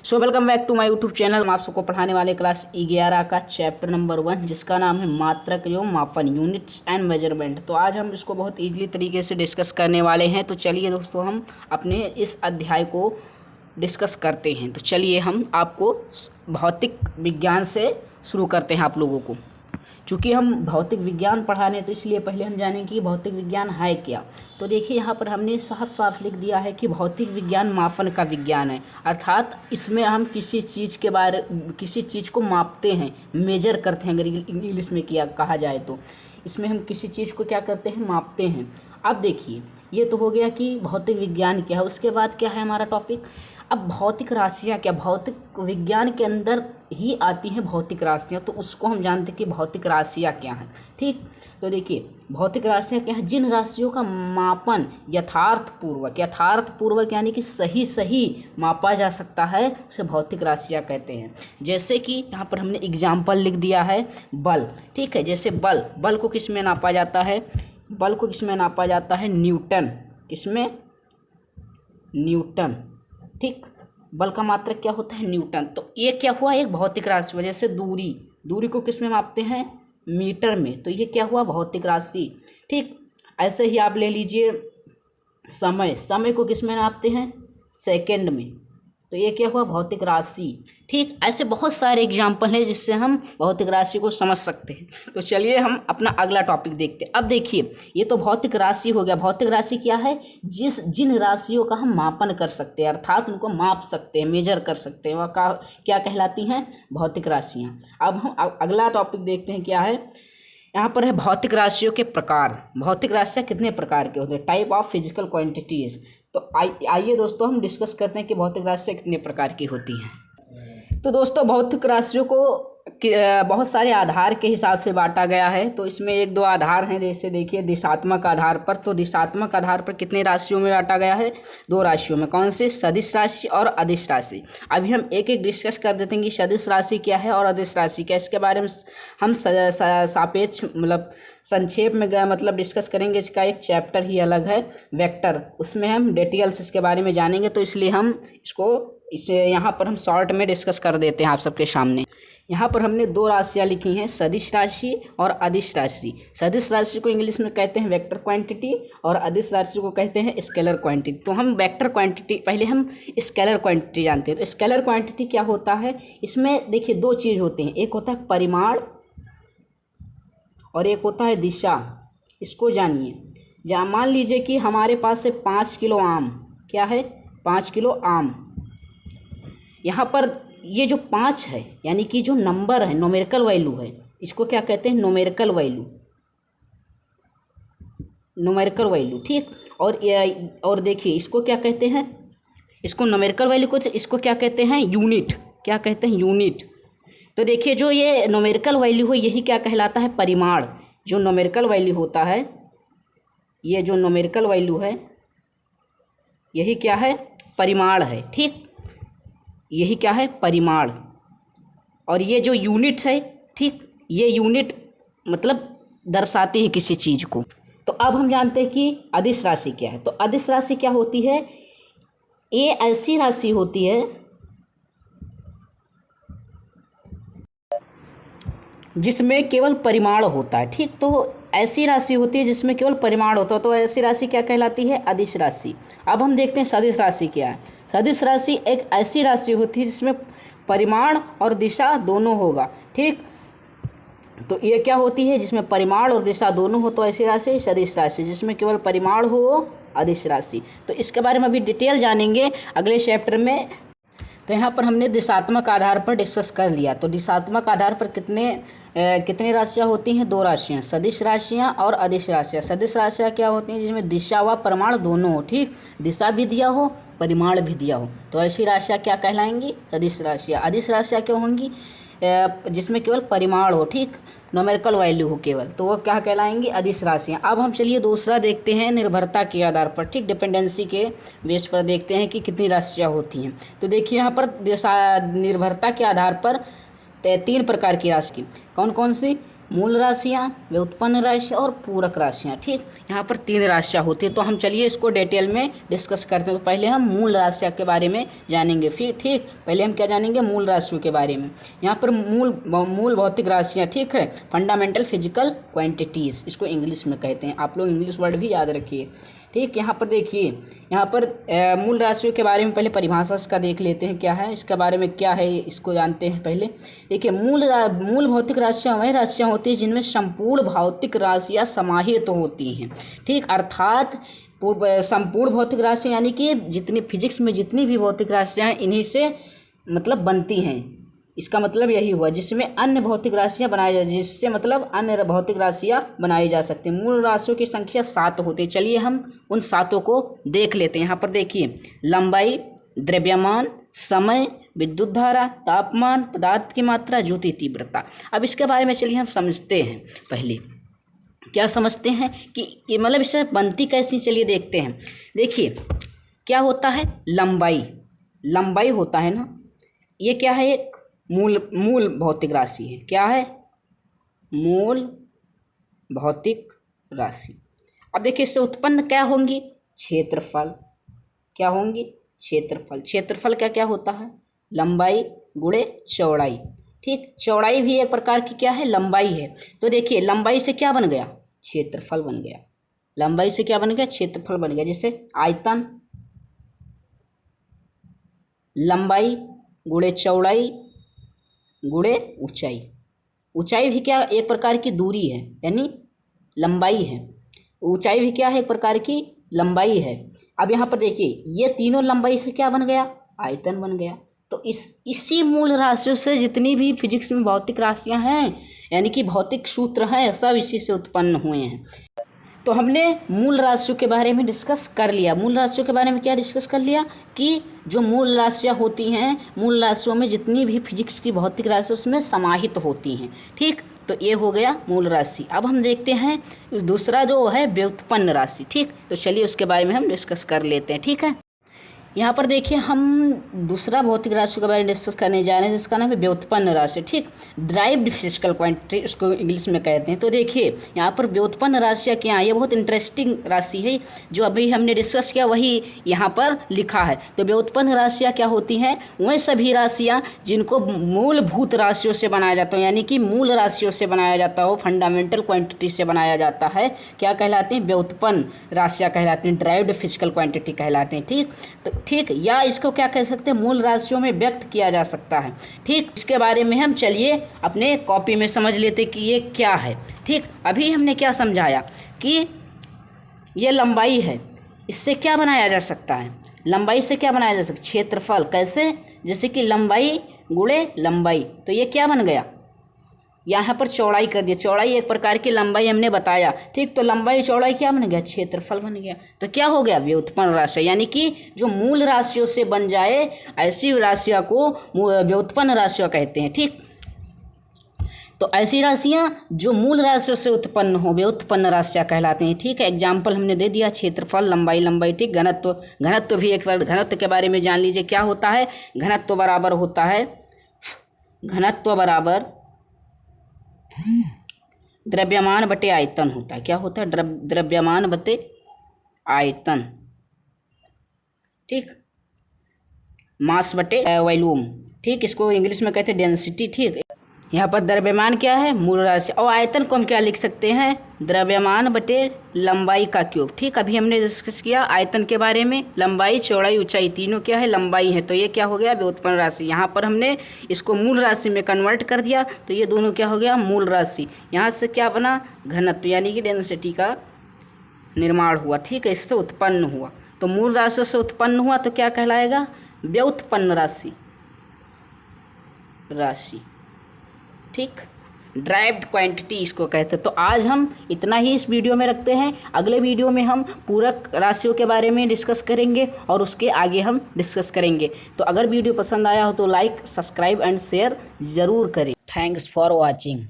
So welcome back to my YouTube channel. हम आप सबको पढ़ाने वाले क्लास 11 का चैप्टर नंबर 1 जिसका नाम है मात्रक एवं मापन, यूनिट्स एंड मेजरमेंट। तो आज हम इसको बहुत ईजिली तरीके से डिस्कस करने वाले हैं। तो चलिए दोस्तों, हम अपने इस अध्याय को डिस्कस करते हैं। तो चलिए हम आपको भौतिक विज्ञान से शुरू करते हैं आप लोगों को। चूँकि हम भौतिक विज्ञान पढ़ा रहे हैं तो इसलिए पहले हम जानेंगे कि भौतिक विज्ञान है क्या। तो देखिए यहाँ पर हमने साफ साफ लिख दिया है कि भौतिक विज्ञान मापन का विज्ञान है, अर्थात इसमें हम किसी चीज़ को मापते हैं, मेजर करते हैं। अगर इंग्लिश में कहा जाए तो इसमें हम किसी चीज़ को क्या करते हैं, मापते हैं। अब देखिए, ये तो हो गया कि भौतिक विज्ञान क्या है। उसके बाद क्या है हमारा टॉपिक, अब भौतिक राशियाँ क्या। भौतिक विज्ञान के अंदर ही आती हैं भौतिक राशियाँ, तो उसको हम जानते हैं कि भौतिक राशियाँ क्या हैं। ठीक, तो देखिए भौतिक राशियाँ क्या हैं, जिन राशियों का मापन यथार्थपूर्वक यानी कि सही मापा जा सकता है, उसे भौतिक राशियाँ कहते हैं। जैसे कि यहाँ पर हमने एग्जाम्पल लिख दिया है बल। ठीक है, जैसे बल को किस में नापा जाता है, बल को किस में नापा जाता है, न्यूटन। इसमें न्यूटन। ठीक, बल का मात्रक क्या होता है, न्यूटन। तो ये क्या हुआ, एक भौतिक राशि। वजह से दूरी को किस में मापते हैं, मीटर में। तो ये क्या हुआ, भौतिक राशि। ठीक, ऐसे ही आप ले लीजिए समय को किस में नापते हैं, सेकंड में। तो ये क्या हुआ, भौतिक राशि। ठीक, ऐसे बहुत सारे एग्जाम्पल हैं जिससे हम भौतिक राशि को समझ सकते हैं। तो चलिए हम अपना अगला टॉपिक देखते हैं। अब देखिए, ये तो भौतिक राशि हो गया। भौतिक राशि क्या है, जिन राशियों का हम मापन कर सकते हैं, अर्थात उनको माप सकते हैं, मेजर कर सकते हैं, वह क्या कहलाती हैं, भौतिक राशियाँ। अब हम अगला टॉपिक देखते हैं, क्या है यहाँ पर है, भौतिक राशियों के प्रकार। भौतिक राशियाँ कितने प्रकार के होते हैं, टाइप ऑफ फिजिकल क्वांटिटीज़। तो आइए दोस्तों हम डिस्कस करते हैं कि भौतिक राशियाँ कितने प्रकार की होती हैं। तो दोस्तों भौतिक राशियों को बहुत सारे आधार के हिसाब से बांटा गया है। तो इसमें 1-2 आधार हैं, जैसे देखिए दिशात्मक आधार पर। तो दिशात्मक आधार पर कितने राशियों में बांटा गया है, 2 राशियों में। कौन से, सदिश राशि और अदिश राशि। अभी हम एक एक डिस्कस कर देते हैं कि सदिश राशि क्या है और अदिश राशि क्या है। इसके बारे में हम सापेक्ष संक्षेप में डिस्कस करेंगे। इसका एक चैप्टर ही अलग है, वेक्टर, उसमें हम डिटेल्स इसके बारे में जानेंगे। तो इसलिए हम इसे यहाँ पर हम शॉर्ट में डिस्कस कर देते हैं आप सबके सामने। यहाँ पर हमने 2 राशियाँ लिखी हैं, सदिश राशि और अदिश राशि। सदिश राशि को इंग्लिश में कहते हैं वेक्टर क्वांटिटी और अदिश राशि को कहते हैं स्केलर क्वांटिटी। तो हम वेक्टर क्वांटिटी, पहले हम स्केलर क्वांटिटी जानते हैं। तो स्केलर क्वांटिटी क्या होता है, इसमें देखिए 2 चीज़ होती हैं, एक होता है परिमाण और एक होता है दिशा। इसको जानिए। मान लीजिए कि हमारे पास से 5 किलो आम, क्या है, 5 किलो आम। यहाँ पर ये जो 5 है, यानी कि जो नंबर है, न्यूमेरिकल वैल्यू है, इसको क्या कहते हैं, न्यूमेरिकल वैल्यू। ठीक, और देखिए इसको क्या कहते हैं, इसको न्यूमेरिकल वैल्यू को इसको क्या कहते हैं, यूनिट। क्या कहते हैं, यूनिट। तो देखिए जो ये न्यूमेरिकल वैल्यू है, यही क्या कहलाता है, परिमाण। जो न्यूमेरिकल वैल्यू होता है, ये जो न्यूमेरिकल वैल्यू है, यही क्या है, परिमाण है। ठीक, यही क्या है, परिमाण। और ये जो यूनिट है, ठीक, ये यूनिट दर्शाती है किसी चीज़ को। तो अब हम जानते हैं कि अदिश राशि क्या है। तो अदिश राशि क्या होती है, ये ऐसी राशि होती है जिसमें केवल परिमाण होता है। ठीक, तो ऐसी राशि होती है जिसमें केवल परिमाण होता है, तो ऐसी राशि क्या कहलाती है, अदिश राशि। अब हम देखते हैं सदिश राशि क्या है। सदिश राशि एक ऐसी राशि होती है जिसमें परिमाण और दिशा दोनों होगा। ठीक, तो ये क्या होती है, जिसमें परिमाण और दिशा दोनों हो, तो ऐसी राशि सदिश राशि। जिसमें केवल परिमाण हो, अदिश राशि। तो इसके बारे में अभी डिटेल जानेंगे अगले चैप्टर में। तो यहाँ पर हमने दिशात्मक आधार पर डिस्कस कर लिया। तो दिशात्मक आधार पर कितने राशियाँ होती हैं, 2 राशियाँ, सदिश राशियाँ और अदिश राशियाँ। सदिश राशियाँ क्या होती हैं, जिसमें दिशा व परिमाण दोनों हो। ठीक, दिशा भी दिया हो, परिमाण भी दिया हो, तो ऐसी राशियाँ क्या कहलाएंगी, सदिश राशियाँ। अदिश राशियाँ क्या होंगी, जिसमें केवल परिमाण हो, ठीक, न्यूमेरिकल वैल्यू हो केवल, तो वो क्या कहलाएंगी, अदिश राशियाँ। अब हम चलिए दूसरा देखते हैं, निर्भरता के आधार पर। ठीक, डिपेंडेंसी के बेस पर देखते हैं कि कितनी राशियाँ होती हैं। तो देखिए यहाँ पर निर्भरता के आधार पर 3 प्रकार की राशि की, कौन कौन सी, मूल राशियाँ, व्युत्पन्न राशियाँ और पूरक राशियाँ। ठीक, यहाँ पर 3 राशियाँ होती है। तो हम चलिए इसको डिटेल में डिस्कस करते हैं। तो पहले हम मूल राशियाँ के बारे में जानेंगे। फिर ठीक, पहले हम क्या जानेंगे, मूल राशियों के बारे में। यहाँ पर मूल भौतिक राशियाँ, ठीक है, फंडामेंटल फिजिकल क्वांटिटीज़ इसको इंग्लिश में कहते हैं। आप लोग इंग्लिश वर्ड भी याद रखिए। ठीक, यहाँ पर देखिए, यहाँ पर मूल राशियों के बारे में पहले परिभाषा इसका देख लेते हैं क्या है, इसके बारे में क्या है इसको जानते हैं पहले। देखिए, मूल भौतिक राशियाँ वही राशियाँ होती हैं जिनमें संपूर्ण भौतिक राशियाँ समाहित होती हैं। ठीक, अर्थात संपूर्ण भौतिक राशियाँ यानी कि जितनी फिजिक्स में जितनी भी भौतिक राशियाँ हैं इन्हीं से मतलब बनती हैं। इसका मतलब यही हुआ जिसमें अन्य भौतिक राशियाँ बनाई जा, जिससे मतलब अन्य भौतिक राशियाँ बनाई जा सकती हैं। मूल राशियों की संख्या 7 होती है। चलिए हम उन 7 को देख लेते हैं। यहाँ पर देखिए, लंबाई, द्रव्यमान, समय, विद्युत धारा, तापमान, पदार्थ की मात्रा, ज्योति तीव्रता। अब इसके बारे में चलिए हम समझते हैं। पहले क्या समझते हैं कि मतलब इससे बनती कैसी, चलिए देखते हैं। देखिए क्या होता है, लंबाई होता है ना, ये क्या है, एक मूल भौतिक राशि है। क्या है, मूल भौतिक राशि। अब देखिए इससे उत्पन्न क्या होंगी, क्षेत्रफल। क्या होंगी, क्षेत्रफल। क्षेत्रफल क्या क्या होता है, लंबाई गुणे चौड़ाई। ठीक, चौड़ाई भी एक प्रकार की क्या है, लंबाई है। तो देखिए लंबाई से क्या बन गया, क्षेत्रफल बन गया। लंबाई से क्या बन गया, क्षेत्रफल बन गया। जैसे आयतन, लंबाई गुणे चौड़ाई गुणे ऊंचाई। ऊंचाई भी क्या, एक प्रकार की दूरी है, यानी लंबाई है। ऊंचाई भी क्या है, एक प्रकार की लंबाई है। अब यहाँ पर देखिए ये तीनों लंबाई से क्या बन गया, आयतन बन गया। तो इसी मूल राशियों से जितनी भी फिजिक्स में भौतिक राशियाँ हैं यानी कि भौतिक सूत्र हैं, सब इसी से उत्पन्न हुए हैं। तो हमने मूल राशियों के बारे में डिस्कस कर लिया। मूल राशियों के बारे में क्या डिस्कस कर लिया कि जो मूल राशियाँ होती हैं, मूल राशियों में जितनी भी फिजिक्स की भौतिक राशि उसमें समाहित होती हैं। ठीक, तो ये हो गया मूल राशि। अब हम देखते हैं दूसरा जो है व्युत्पन्न राशि। ठीक, तो चलिए उसके बारे में हम डिस्कस कर लेते हैं। ठीक है, यहाँ पर देखिए हम दूसरा भौतिक राशि के बारे में डिस्कस करने जा रहे हैं जिसका नाम है व्युत्पन्न राशि। ठीक, ड्राइव्ड फिजिकल क्वांटिटी उसको इंग्लिश में कहते हैं। तो देखिए यहाँ पर व्युत्पन्न राशियाँ क्या है, ये बहुत इंटरेस्टिंग राशि है। जो अभी हमने डिस्कस किया वही यहाँ पर लिखा है। तो व्युत्पन्न राशियाँ क्या होती हैं, वह सभी राशियाँ जिनको मूलभूत राशियों से बनाया जाता है, यानी कि मूल राशियों से बनाया जाता हो, फंडामेंटल क्वांटिटी से बनाया जाता है, क्या कहलाते हैं, व्युत्पन्न राशियाँ कहलाती हैं, ड्राइव्ड फिजिकल क्वांटिटी कहलाते हैं। ठीक, तो ठीक, या इसको क्या कह सकते हैं, मूल राशियों में व्यक्त किया जा सकता है। ठीक, इसके बारे में हम चलिए अपने कॉपी में समझ लेते कि ये क्या है। ठीक, अभी हमने क्या समझाया कि ये लंबाई है, इससे क्या बनाया जा सकता है, लंबाई से क्या बनाया जा सकता है, क्षेत्रफल। कैसे, जैसे कि लंबाई गुणे लंबाई, तो ये क्या बन गया, यहाँ पर चौड़ाई कर दिया। चौड़ाई एक प्रकार की लंबाई हमने बताया। ठीक, तो लंबाई चौड़ाई क्या बन गया, क्षेत्रफल बन गया। तो क्या हो गया, व्युत्पन्न राशि, यानी कि जो मूल राशियों से बन जाए ऐसी राशियों को व्युत्पन्न राशियाँ कहते हैं। ठीक, तो ऐसी राशियाँ जो मूल राशियों से उत्पन्न हो व्युत्पन्न राशियाँ कहलाते हैं। ठीक है, एग्जाम्पल हमने दे दिया, क्षेत्रफल, लंबाई। ठीक, घनत्व भी एक बार घनत्व के बारे में जान लीजिए। क्या होता है, घनत्व बराबर होता है, घनत्व बराबर द्रव्यमान बटे आयतन होता है। क्या होता है, द्रव्यमान बटे आयतन। ठीक, मास बटे वॉल्यूम। ठीक, इसको इंग्लिश में कहते हैं डेंसिटी। ठीक, यहाँ पर द्रव्यमान क्या है, मूल राशि, और आयतन को हम क्या लिख सकते हैं, द्रव्यमान बटे लंबाई का क्यूब। ठीक, अभी हमने डिस्कस किया आयतन के बारे में, लंबाई चौड़ाई ऊंचाई तीनों क्या है, लंबाई है। तो ये क्या हो गया, व्युत्पन्न राशि। यहाँ पर हमने इसको मूल राशि में कन्वर्ट कर दिया, तो ये दोनों क्या हो गया, मूल राशि। यहाँ से क्या बना, घनत्व यानी कि डेंसिटी का निर्माण हुआ। ठीक है, इससे उत्पन्न हुआ। तो मूल राशि से उत्पन्न हुआ तो क्या कहलाएगा, व्युत्पन्न राशि। ठीक, ड्राइव्ड क्वांटिटी इसको कहते हैं। तो आज हम इतना ही इस वीडियो में रखते हैं। अगले वीडियो में हम पूरक राशियों के बारे में डिस्कस करेंगे और उसके आगे हम डिस्कस करेंगे। तो अगर वीडियो पसंद आया हो तो लाइक, सब्सक्राइब एंड शेयर ज़रूर करें। Thanks for watching.